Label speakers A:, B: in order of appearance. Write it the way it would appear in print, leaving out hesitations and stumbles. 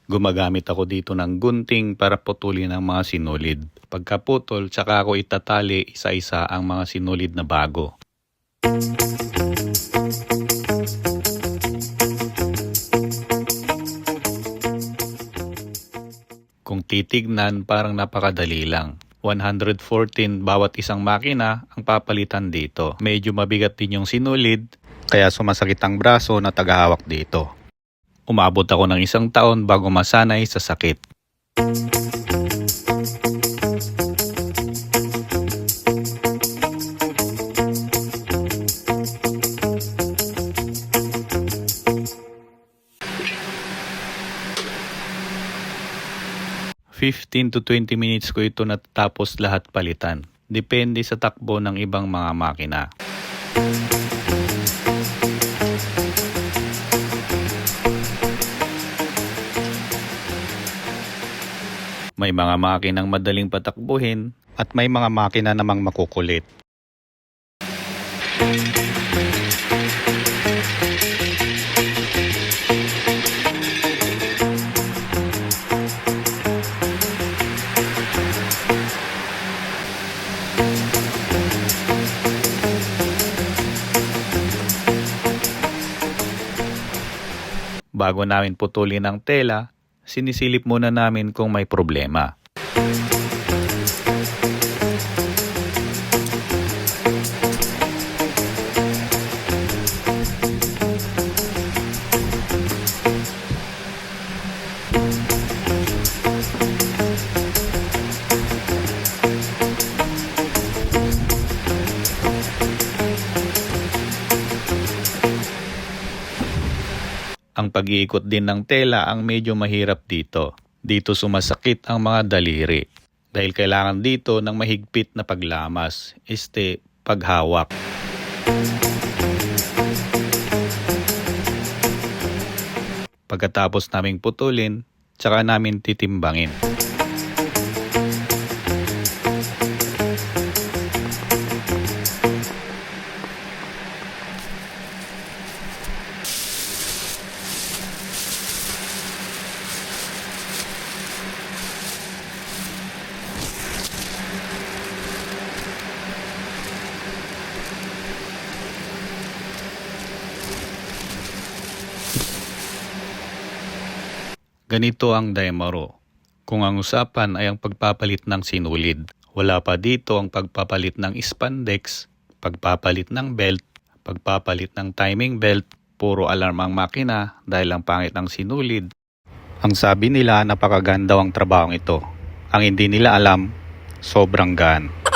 A: Gumagamit ako dito ng gunting para putulin ang mga sinulid. Pagkaputol, tsaka ako itatali isa-isa ang mga sinulid na bago. Kung titignan, parang napakadali lang. 114 bawat isang makina ang papalitan dito. Medyo mabigat din yung sinulid, kaya sumasakit ang braso na tagahawak dito. Umabot ako ng 1 taon bago masanay sa sakit. $15 to 20 minutes ko ito natatapos lahat palitan. Depende sa takbo ng ibang mga makina. May mga makinang madaling patakbuhin at may mga makina namang makukulit. Bago namin putulin ang tela, sinisilip muna namin kung may problema. Ang pag-iikot din ng tela ang medyo mahirap dito. Dito sumasakit ang mga daliri. Dahil kailangan dito ng mahigpit na paglamas, paghawak. Pagkatapos naming putulin, tsaka namin titimbangin. Ganito ang Daimaro. Kung ang usapan ay ang pagpapalit ng sinulid, wala pa dito ang pagpapalit ng spandex, pagpapalit ng belt, pagpapalit ng timing belt, puro alarm ang makina dahil ang pangit ng sinulid. Ang sabi nila napakaganda ang trabahong ito. Ang hindi nila alam, sobrang gaan.